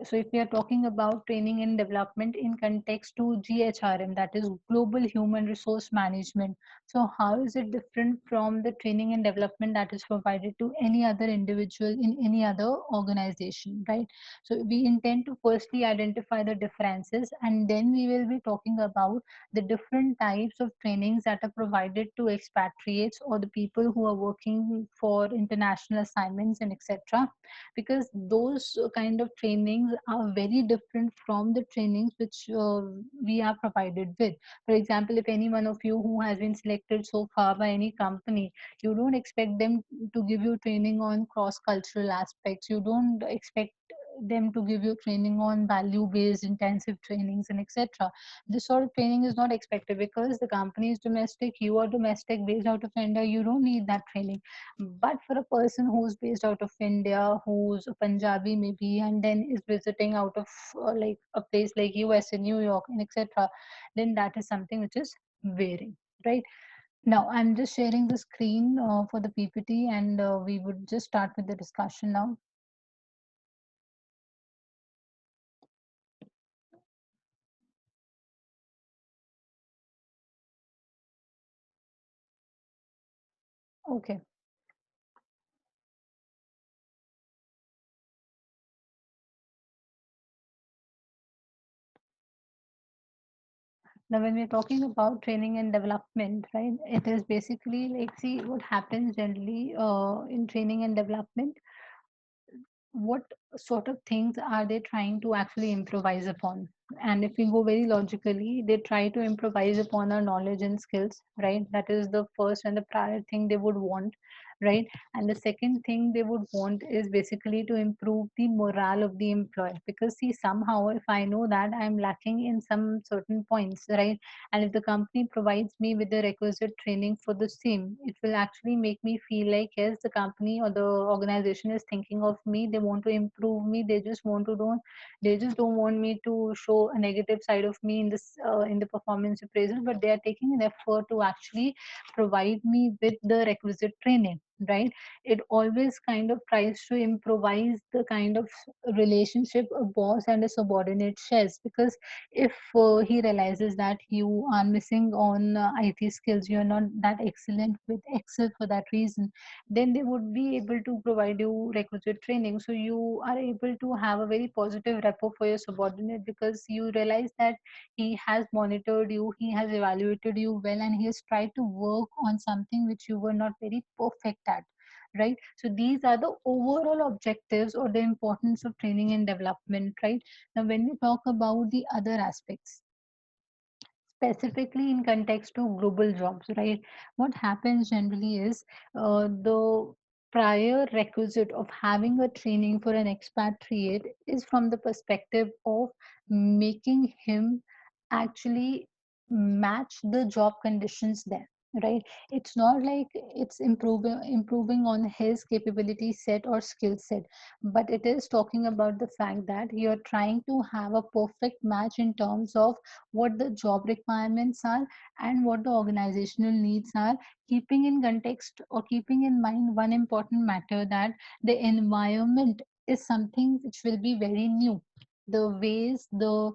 So if we are talking about training and development in context to GHRM, that is Global Human Resource Management. So how is it different from the training and development that is provided to any other individual in any other organization, right? So we intend to firstly identify the differences, and then we will be talking about the different types of trainings that are provided to expatriates or the people who are working for international assignments and etc, because those kind of trainings are very different from the trainings which we are provided with. For example, if any one of you who has been selected so far by any company, you don't expect them to give you training on cross cultural aspects, you don't expect them to give you training on value based intensive trainings and etc. This sort of training is not expected because the company is domestic, you are domestic based out of India, you don't need that training. But for a person who's based out of India, who's a Punjabi maybe, and then is visiting out of like a place like US and New York and etc., then that is something which is varying, right? Now I'm just sharing the screen for the PPT, and we would just start with the discussion now. Okay. Now, when we're talking about training and development, right, it is basically like, see what happens generally in training and development. What sort of things are they trying to actually improvise upon? And if we go very logically, they try to improvise upon our knowledge and skills, right? That is the first and the prior thing they would want, right? And the second thing they would want is basically to improve the morale of the employee, because see, somehow if I know that I'm lacking in some certain points, right, and if the company provides me with the requisite training for the same, it will actually make me feel like, yes, the company or the organization is thinking of me, they want to improve me, they just don't want me to show a negative side of me in this in the performance appraisal, but they are taking an effort to actually provide me with the requisite training, right? It always kind of tries to improvise the kind of relationship a boss and a subordinate shares, because if he realizes that you are missing on IT skills, you're not that excellent with Excel for that reason, then they would be able to provide you requisite training. So you are able to have a very positive rapport for your subordinate, because you realize that he has monitored you, he has evaluated you well, and he has tried to work on something which you were not very perfect at, right? So these are the overall objectives or the importance of training and development, right? Now when we talk about the other aspects, specifically in context to global jobs, right, what happens generally is the prior requisite of having a training for an expatriate is from the perspective of making him actually match the job conditions there, right? It's not like it's improving on his capability set or skill set, but it is talking about the fact that you're trying to have a perfect match in terms of what the job requirements are and what the organizational needs are, keeping in context or keeping in mind one important matter, that the environment is something which will be very new. The ways the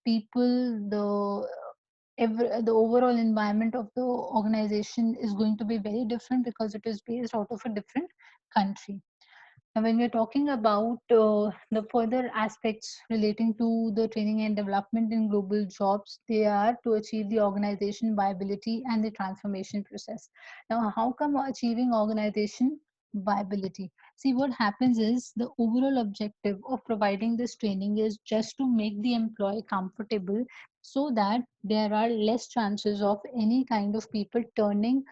people, the overall environment of the organization is going to be very different, because it is based out of a different country. Now, when we're talking about the further aspects relating to the training and development in global jobs, they are to achieve the organization viability and the transformation process. Now, how come achieving organization viability? See, what happens is the overall objective of providing this training is just to make the employee comfortable, so that there are less chances of any kind of people turning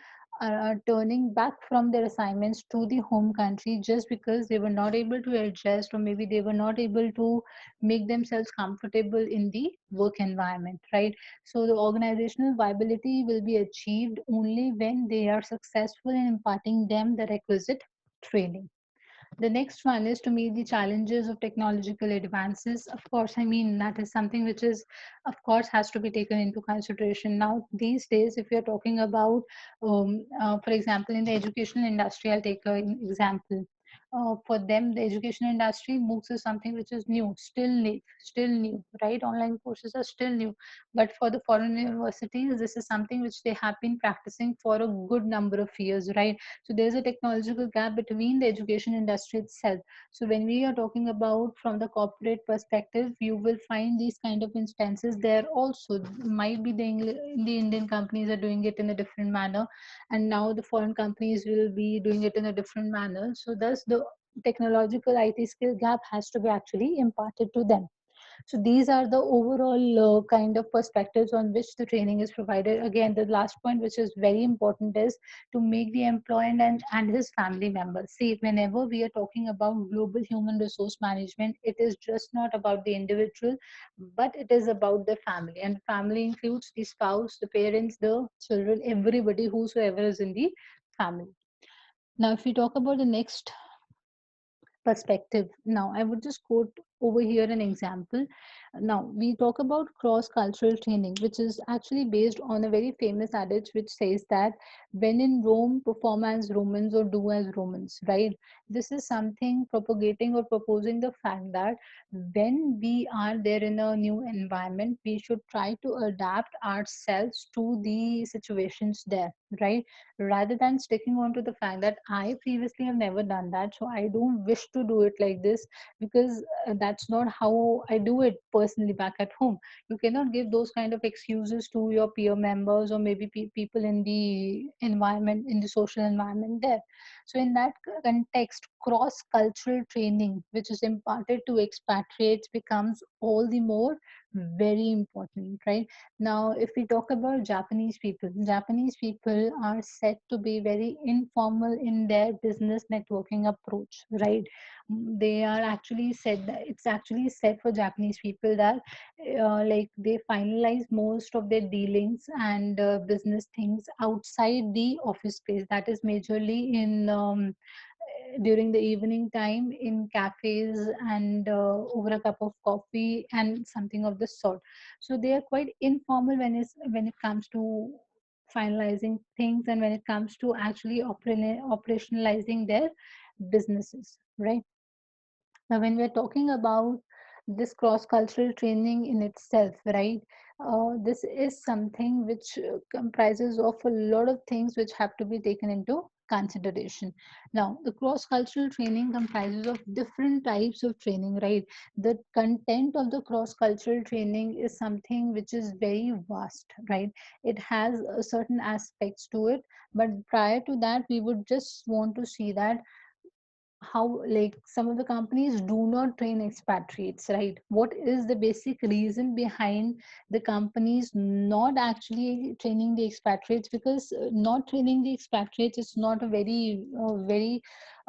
back from their assignments to the home country just because they were not able to adjust, or maybe they were not able to make themselves comfortable in the work environment, right? So the organizational viability will be achieved only when they are successful in imparting them the requisite training. The next one is to meet the challenges of technological advances. Of course, I mean, that is something which is, of course, has to be taken into consideration. Now, these days, if you're talking about, for example, in the educational industry, I'll take an example. for them the education industry MOOCs is something which is new, still new, right? Online courses are still new, but for the foreign universities this is something which they have been practicing for a good number of years, right? So there's a technological gap between the education industry itself. So when we are talking about from the corporate perspective, you will find these kind of instances there also. Might be the Indian companies are doing it in a different manner, and now the foreign companies will be doing it in a different manner. So thus the technological IT skill gap has to be actually imparted to them. So these are the overall kind of perspectives on which the training is provided. Again, the last point, which is very important, is to make the employee and his family members. See, whenever we are talking about global human resource management, it is just not about the individual, but it is about the family. And family includes the spouse, the parents, the children, everybody, whosoever is in the family. Now, if we talk about the next perspective. Now, I would just quote over here an example. Now, we talk about cross cultural training, which is actually based on a very famous adage which says that when in Rome, perform as Romans or do as Romans, right? This is something propagating or proposing the fact that when we are there in a new environment, we should try to adapt ourselves to the situations there, right? Rather than sticking on to the fact that I previously have never done that, so I don't wish to do it like this, because that's not how I do it personally back at home. You cannot give those kind of excuses to your peer members or maybe people in the environment, in the social environment there. So in that context, cross cultural training which is imparted to expatriates becomes all the more very important, right? Now, if we talk about Japanese people are said to be very informal in their business networking approach, right? They are actually said that it's actually said for Japanese people that like they finalize most of their dealings and business things outside the office space. That is majorly in during the evening time in cafes and over a cup of coffee and something of the sort. So they are quite informal when it comes to finalizing things and when it comes to actually operationalizing their businesses, right? Now, when we're talking about this cross cultural training in itself, right, this is something which comprises of a lot of things which have to be taken into consideration. Now, the cross cultural training comprises of different types of training, right? The content of the cross cultural training is something which is very vast, right? It has certain aspects to it, but prior to that, we would just want to see that how, like, some of the companies do not train expatriates, right? What is the basic reason behind the companies not actually training the expatriates? Because not training the expatriates is not a very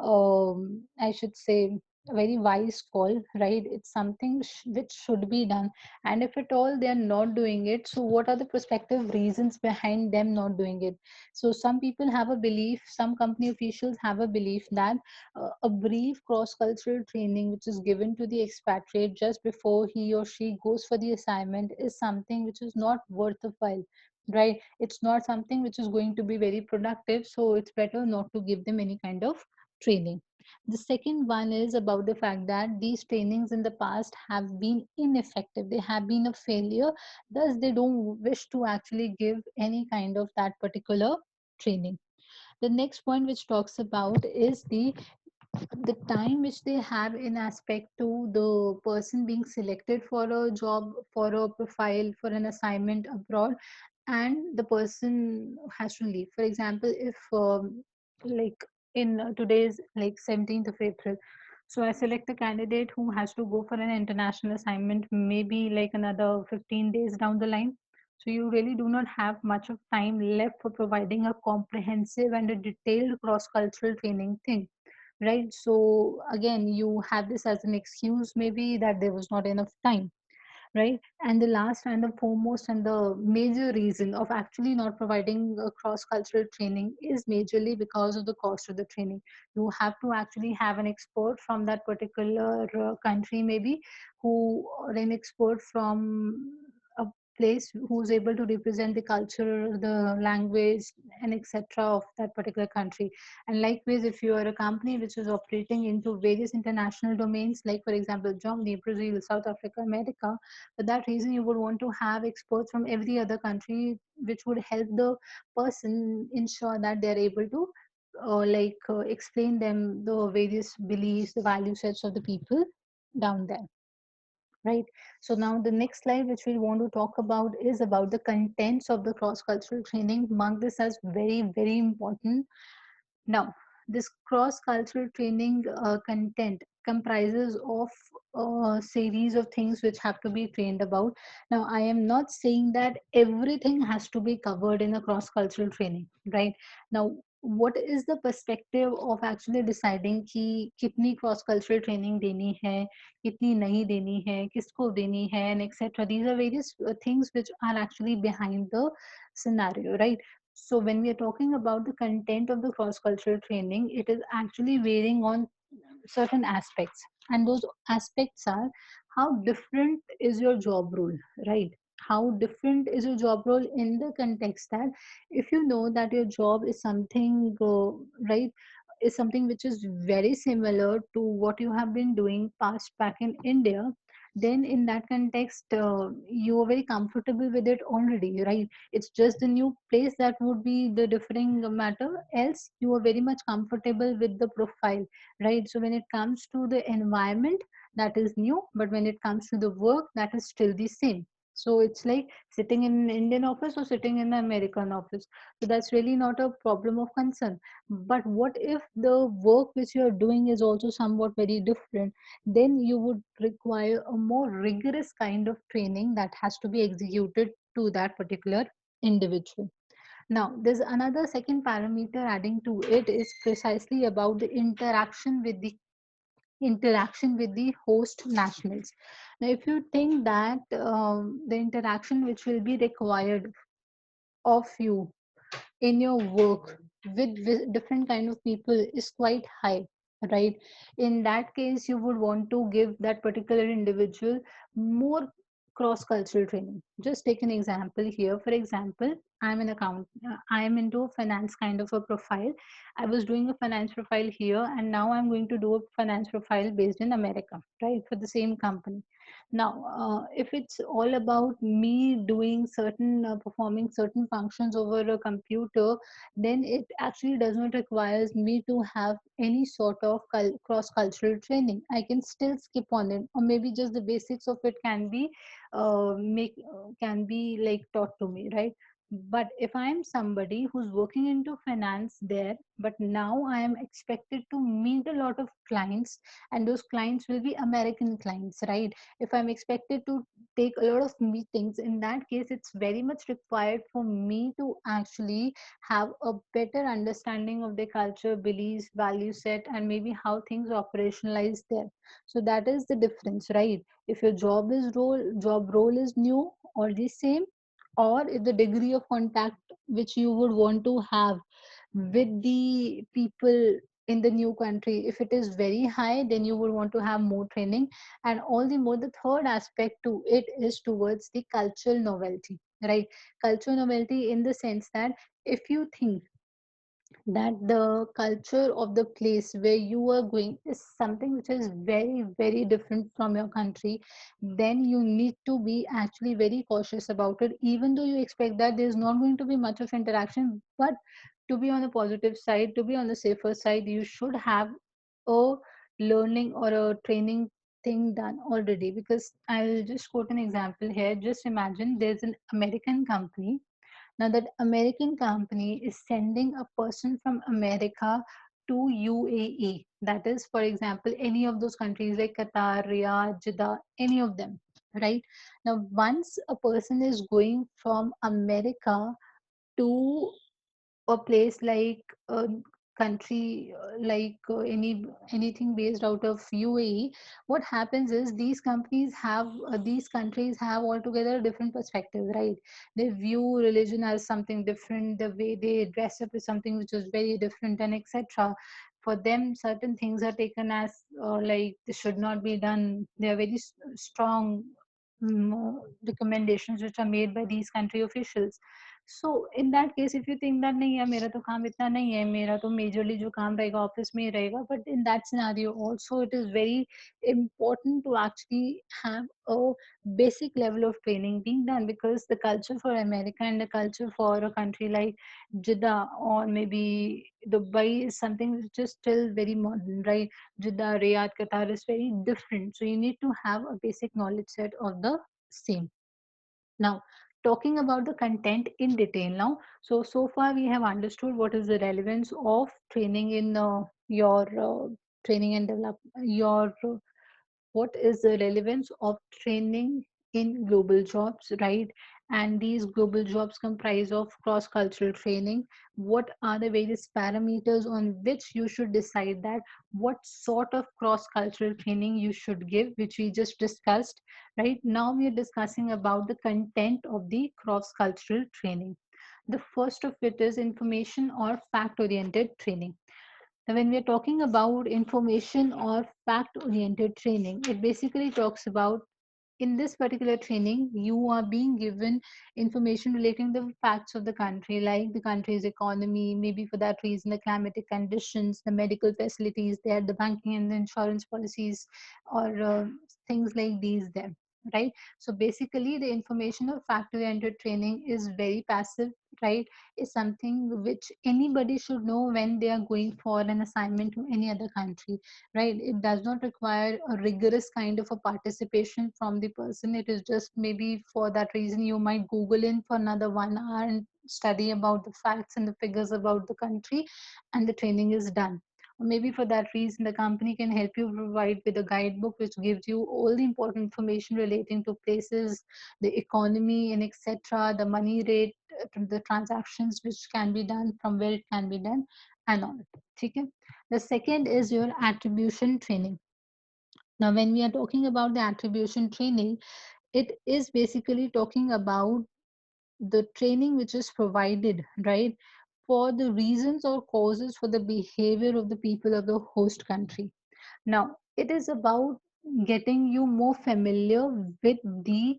I should say a very wise call, right? It's something which should be done. And if at all they are not doing it, so what are the prospective reasons behind them not doing it? So some people have a belief, some company officials have a belief that a brief cross-cultural training which is given to the expatriate just before he or she goes for the assignment is something which is not worth the while, right? It's not something which is going to be very productive, so it's better not to give them any kind of training. The second one is about the fact that these trainings in the past have been ineffective, they have been a failure, thus they don't wish to actually give any kind of that particular training. The next point which talks about is the time which they have in aspect to the person being selected for a job, for a profile, for an assignment abroad, and the person has to leave. For example, if like in today's like 17th of April, so I select a candidate who has to go for an international assignment maybe like another 15 days down the line. So you really do not have much of time left for providing a comprehensive and a detailed cross-cultural training thing, right? So again, you have this as an excuse maybe that there was not enough time, right? And the last and the foremost and the major reason of actually not providing cross-cultural training is majorly because of the cost of the training. You have to actually have an expert from that particular country maybe, who, or an expert from a place who's able to represent the culture, the language, and etc. of that particular country. And likewise, if you are a company which is operating into various international domains, like for example, Germany, Brazil, South Africa, America, for that reason, you would want to have experts from every other country, which would help the person ensure that they are able to explain them the various beliefs, the value sets of the people down there, right? So now the next slide which we want to talk about is about the contents of the cross cultural training. Mark this as very, very important. Now, this cross-cultural training content comprises of a series of things which have to be trained about. Now, I am not saying that everything has to be covered in a cross-cultural training, right? Now, what is the perspective of actually deciding कि कितनी cross cultural training देनी है, कितनी नहीं देनी है, किसको देनी है, and etc. These are various things which are actually behind the scenario, right? So when we are talking about the content of the cross-cultural training, it is actually varying on certain aspects. And those aspects are how different is your job role, right? How different is your job role in the context that if you know that your job is something, right, is something which is very similar to what you have been doing past back in India, then in that context, you are very comfortable with it already, right? It's just the new place that would be the differing matter. Else, you are very much comfortable with the profile, right? So when it comes to the environment, that is new, but when it comes to the work, that is still the same. So it's like sitting in an Indian office or sitting in an American office. So that's really not a problem of concern. But what if the work which you are doing is also somewhat very different? Then you would require a more rigorous kind of training that has to be executed to that particular individual. Now, there's another second parameter adding to it is precisely about the interaction with the host nationals. Now, if you think that the interaction which will be required of you in your work with different kind of people is quite high, right? In that case, you would want to give that particular individual more cross cultural training. Just take an example here. For example, I am into a finance kind of a profile. I was doing a finance profile here, and now I'm going to do a finance profile based in America, right, for the same company. Now, if it's all about me doing performing certain functions over a computer, then it actually does not require me to have any sort of cross-cultural training. I can still skip on it, or maybe just the basics of it can be like taught to me, right? But if I am somebody who's working into finance there, but now I am expected to meet a lot of clients, and those clients will be American clients, right? If I'm expected to take a lot of meetings, in that case it's very much required for me to actually have a better understanding of their culture, beliefs, value set, and maybe how things operationalize there. So that is the difference, right? If your job role is new or the same, or if the degree of contact which you would want to have with the people in the new country, if it is very high, then you would want to have more training. And all the more, the third aspect to it is towards the cultural novelty, right? Cultural novelty in the sense that if you think that the culture of the place where you are going is something which is very, very different from your country, then you need to be actually very cautious about it, even though you expect that there's not going to be much of interaction. But to be on the positive side, to be on the safer side, you should have a learning or a training thing done already. Because I'll just quote an example here. Just imagine there's an American company. Now, that American company is sending a person from America to UAE. That is, for example, any of those countries like Qatar, Riyadh, Jeddah, any of them, right? Now, once a person is going from America to a place like a country anything based out of UAE, what happens is these countries have altogether a different perspective, right? They view religion as something different, the way they dress up is something which is very different, and etc. For them, certain things are taken as like this should not be done. They are very strong recommendations which are made by these country officials. So in that case, if you think that नहीं है मेरा तो काम इतना नहीं है, मेरा तो majorly जो काम रहेगा office में ही रहेगा, but in that scenario also it is very important to actually have a basic level of training being done, because the culture for America and the culture for a country like Jeddah or maybe Dubai is something which is still very modern, right? Jeddah, Riyadh, Qatar is very different. So you need to have a basic knowledge set of the same. Now, talking about the content in detail now. So far we have understood what is the relevance of training in your training and develop your what is the relevance of training in global jobs, right? And these global jobs comprise of cross cultural training. What are the various parameters on which you should decide that what sort of cross cultural training you should give, which we just discussed. Right now we are discussing about the content of the cross cultural training. The first of it is information or fact oriented training. Now, when we are talking about information or fact oriented training, it basically talks about in this particular training, you are being given information relating the facts of the country, like the country's economy, maybe for that reason, the climatic conditions, the medical facilities there, the banking and the insurance policies, or things like these there. Right. So basically, the information or fact oriented training is very passive, right? Is something which anybody should know when they are going for an assignment to any other country, right? It does not require a rigorous kind of a participation from the person. It is just maybe for that reason you might Google in for another 1 hour and study about the facts and the figures about the country, and the training is done. Or maybe for that reason the company can help you provide with a guidebook which gives you all the important information relating to places, the economy and etc., the money rate, the transactions which can be done, from where it can be done, and all. Okay. The second is your attribution training. Now, when we are talking about the attribution training, it is basically talking about the training which is provided, right, for the reasons or causes for the behavior of the people of the host country. Now, it is about getting you more familiar with the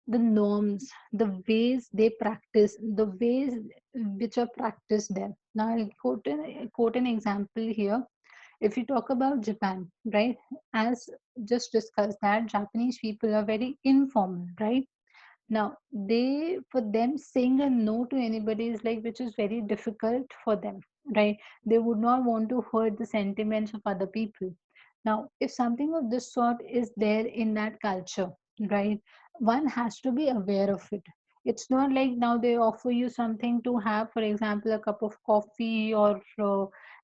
norms, the ways they practice, the ways which are practiced there. Now, I'll quote an example here. If you talk about Japan, right, as just discussed that Japanese people are very informal, right? Now, they, for them, saying a no to anybody is like, which is very difficult for them, right? They would not want to hurt the sentiments of other people. Now, if something of this sort is there in that culture, right, one has to be aware of it. It's not like now they offer you something to have, for example, a cup of coffee or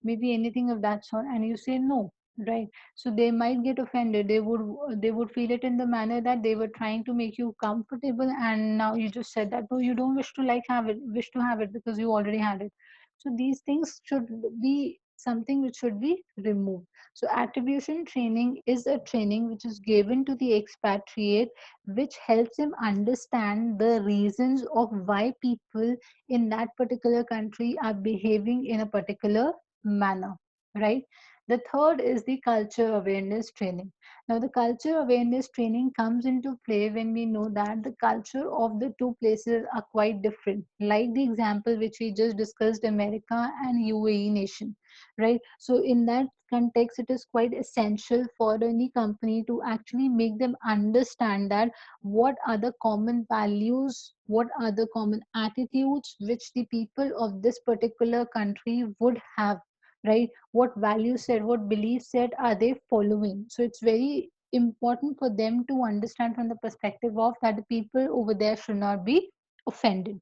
maybe anything of that sort, and you say no, right? So they might get offended. They would feel it in the manner that they were trying to make you comfortable, and now you just said that no, you don't wish to have it because you already had it. So these things should be something which should be removed. So attribution training is a training which is given to the expatriate, which helps him understand the reasons of why people in that particular country are behaving in a particular manner, right? The third is the culture awareness training. Now, the culture awareness training comes into play when we know that the culture of the two places are quite different. Like the example which we just discussed, America and UAE nation, right? So, in that context, it is quite essential for any company to actually make them understand that what are the common values, what are the common attitudes which the people of this particular country would have, right? What value set, what belief set are they following? So it's very important for them to understand from the perspective of that the people over there should not be offended.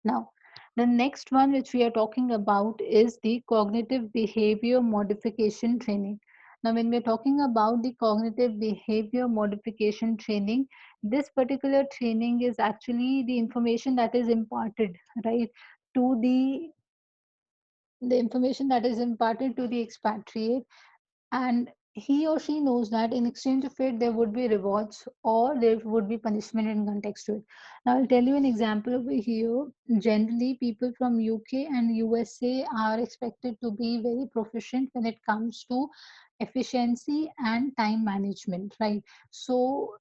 Now, the next one which we are talking about is the cognitive behavior modification training. Now, when we're talking about the cognitive behavior modification training, this particular training is actually the information that is imparted, right, to the information that is imparted to the expatriate, and he or she knows that in exchange of it there would be rewards or there would be punishment in context to it. Now I'll tell you an example over here. Generally people from UK and USA are expected to be very proficient when it comes to efficiency and time management, right? So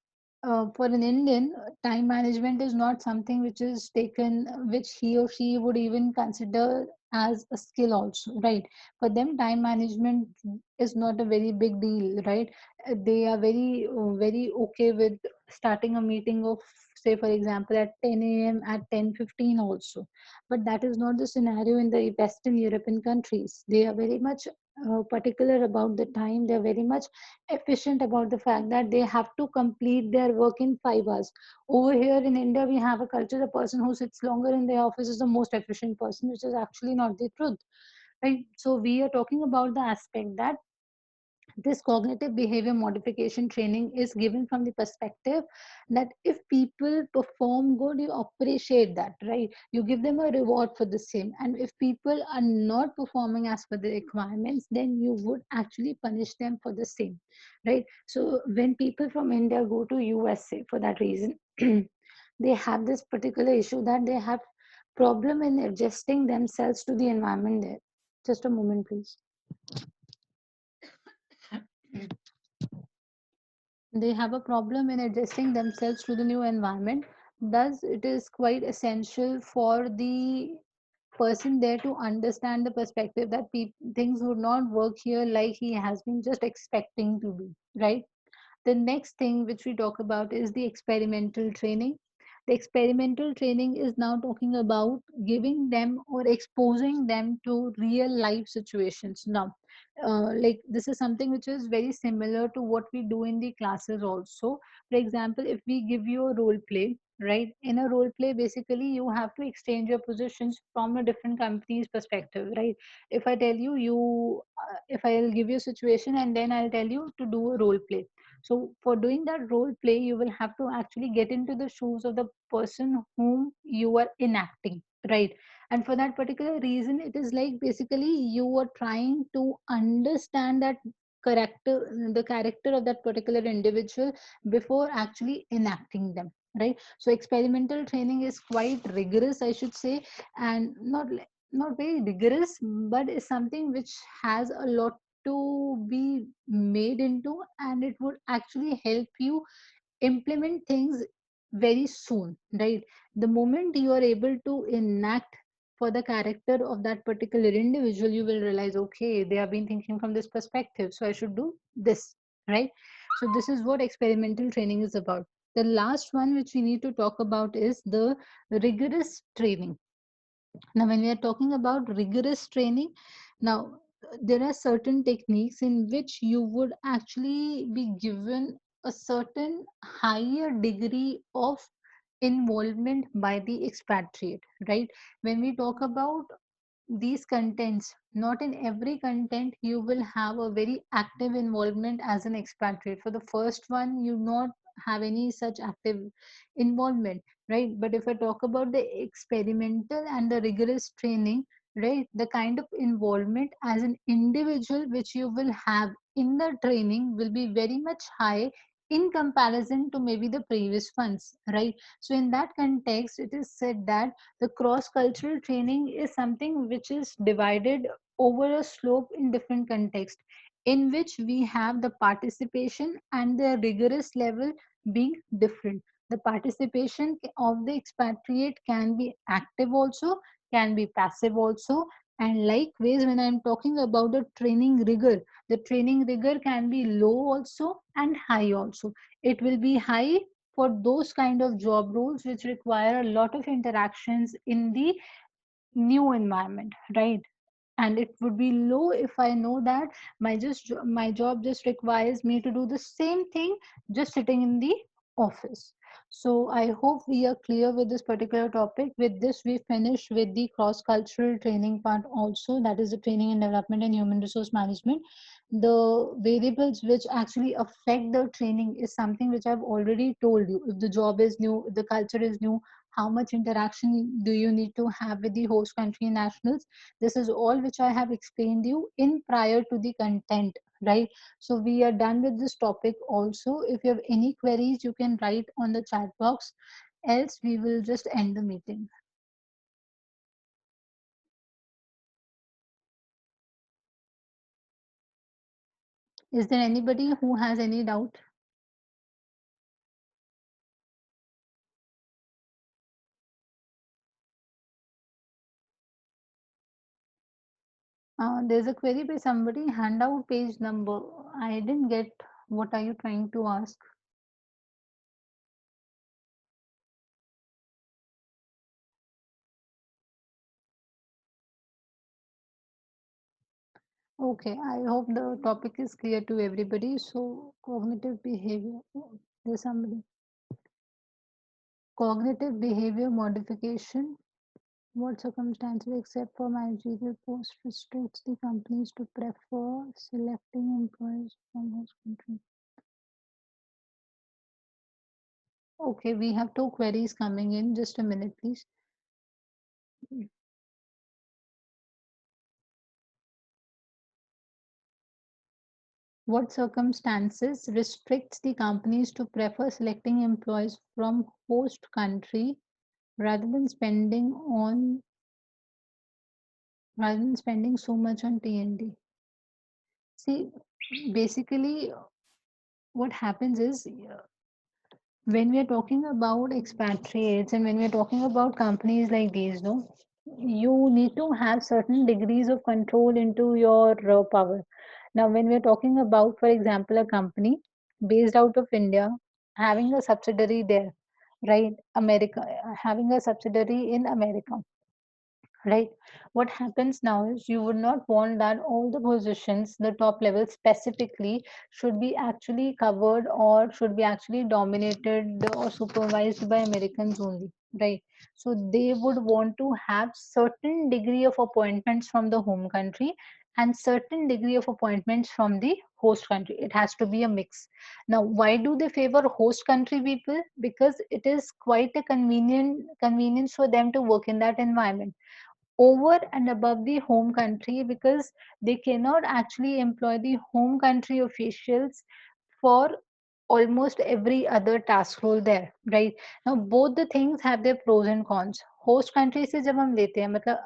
for an Indian, time management is not something which is taken, which he or she would even consider as a skill also, right? For them, time management is not a very big deal, right? They are very okay with starting a meeting of, say, for example, at 10 a.m. at 10:15 also. But that is not the scenario in the Western European countries. They are very much particular about the time. They're very much efficient about the fact that they have to complete their work in 5 hours. Over here in India, we have a culture: the person who sits longer in the office is the most efficient person, which is actually not the truth, right? So we are talking about the aspect that this cognitive behavior modification training is given from the perspective that if people perform good, you appreciate that, right? You give them a reward for the same. And if people are not performing as per the requirements, then you would actually punish them for the same, right? So when people from India go to USA for that reason, they have this particular issue that they have problem in adjusting themselves to the environment there. Just a moment, please. They have a problem in adjusting themselves to the new environment. Thus, it is quite essential for the person there to understand the perspective that things would not work here like he has been just expecting to be, right? The next thing which we talk about is the experimental training. The experimental training is now talking about giving them or exposing them to real life situations. Now, like this is something which is very similar to what we do in the classes also. For example, if we give you a role play, right? In a role play, basically you have to exchange your positions from a different company's perspective, right? If I tell you, if I'll give you a situation and then I'll tell you to do a role play. So for doing that role play, you will have to actually get into the shoes of the person whom you are enacting, right? And for that particular reason, it is like basically you are trying to understand that the character of that particular individual before actually enacting them, right? So experimental training is quite rigorous, I should say, and not very rigorous, but is something which has a lot to be made into, and it would actually help you implement things very soon, right? The moment you are able to enact for the character of that particular individual, you will realize, okay, they have been thinking from this perspective, so I should do this, right? So this is what experimental training is about. The last one which we need to talk about is the rigorous training. Now, when we are talking about rigorous training, now there are certain techniques in which you would actually be given a certain higher degree of involvement by the expatriate, right? When we talk about these contents, not in every content you will have a very active involvement as an expatriate. For the first one, you not have any such active involvement, right? But if I talk about the experimental and the rigorous training, right, the kind of involvement as an individual which you will have in the training will be very much high in comparison to maybe the previous ones, right? So in that context, it is said that the cross cultural training is something which is divided over a slope in different contexts, in which we have the participation and the rigorous level being different. The participation of the expatriate can be active also, can be passive also. And likewise, when I'm talking about the training rigor can be low also and high also. It will be high for those kind of job roles which require a lot of interactions in the new environment, right? And it would be low if I know that my job just requires me to do the same thing just sitting in the office. So I hope we are clear with this particular topic. With this, we finish with the cross cultural training part also, that is the training and development and human resource management. The variables which actually affect the training is something which I've already told you. If the job is new, if the culture is new, how much interaction do you need to have with the host country nationals? This is all which I have explained you in prior to the content, right? So we are done with this topic also. If you have any queries, you can write on the chat box. Else, we will just end the meeting. Is there anybody who has any doubt? There's a query by somebody, handout page number. I didn't get what are you trying to ask. Okay, I hope the topic is clear to everybody. So, cognitive behavior. There's somebody. Cognitive behavior modification. What circumstances except for managerial post restricts the companies to prefer selecting employees from host country? Okay, we have two queries coming in. Just a minute, please. What circumstances restricts the companies to prefer selecting employees from host country rather than spending so much on T&D? See, basically, what happens is when we are talking about expatriates and when we are talking about companies like these, no, you need to have certain degrees of control into your power. Now, when we are talking about, for example, a company based out of India having a subsidiary there, right? America, having a subsidiary in America, right? What happens now is you would not want that all the positions, the top level specifically, should be actually covered or should be actually dominated or supervised by Americans only, right? So they would want to have certain degree of appointments from the home country and certain degree of appointments from the host country. It has to be a mix. Now, why do they favor host country people? Because it is quite a convenience for them to work in that environment over and above the home country, because they cannot actually employ the home country officials for almost every other task role there, right? Now both the things have their pros and cons. Host country से जब हम लेते हैं मतलब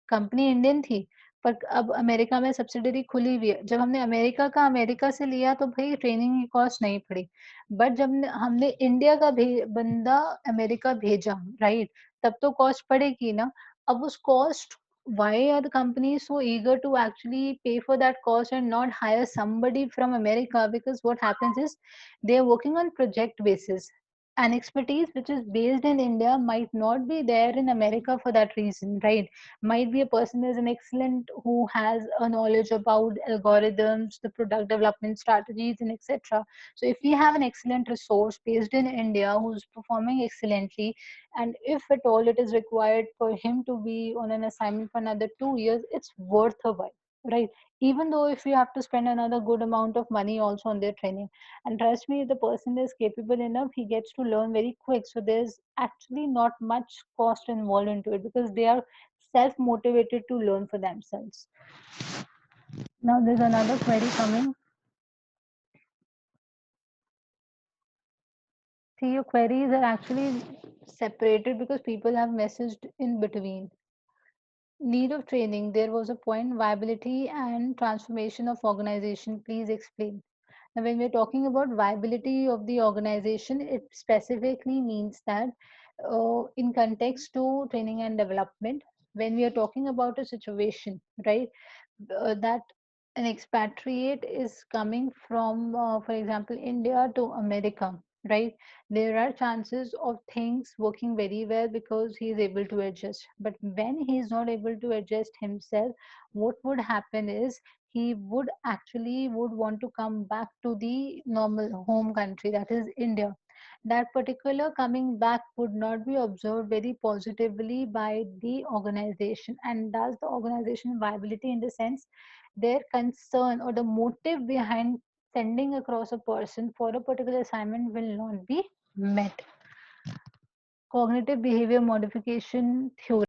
company Indian थी पर अब America में सब्सिडरी खुली हुई है। जब हमने अमेरिका का अमेरिका से लिया तो भाई ट्रेनिंग की कॉस्ट नहीं पड़ी। बट जब हमने इंडिया का बंदा अमेरिका भेजा, राइट, तब तो कॉस्ट पड़ेगी ना। अब उस cost, why are the companies so eager to actually pay for that cost and not hire somebody from America? Because what happens is they are working on project basis. An expertise which is based in India might not be there in America for that reason, right? Might be a person is an excellent who has a knowledge about algorithms, the product development strategies, and etc. So if we have an excellent resource based in India who's performing excellently, and if at all it is required for him to be on an assignment for another 2 years, it's worth a while, right? Even though if you have to spend another good amount of money also on their training, and trust me, if the person is capable enough, he gets to learn very quick. So there's actually not much cost involved into it because they are self motivated to learn for themselves. Now there's another query coming. See, your queries are actually separated because people have messaged in between. Need of training. There was a point, viability and transformation of organization. Please explain. Now, when we're talking about viability of the organization, it specifically means that in context to training and development, when we are talking about a situation, right, that an expatriate is coming from, for example, India to America, right? There are chances of things working very well because he is able to adjust. But when he is not able to adjust himself, what would happen is he would actually would want to come back to the normal home country, that is India. That particular coming back would not be observed very positively by the organization, and thus the organization viability, in the sense their concern or the motive behind sending across a person for a particular assignment will not be met. Cognitive behavior modification theory.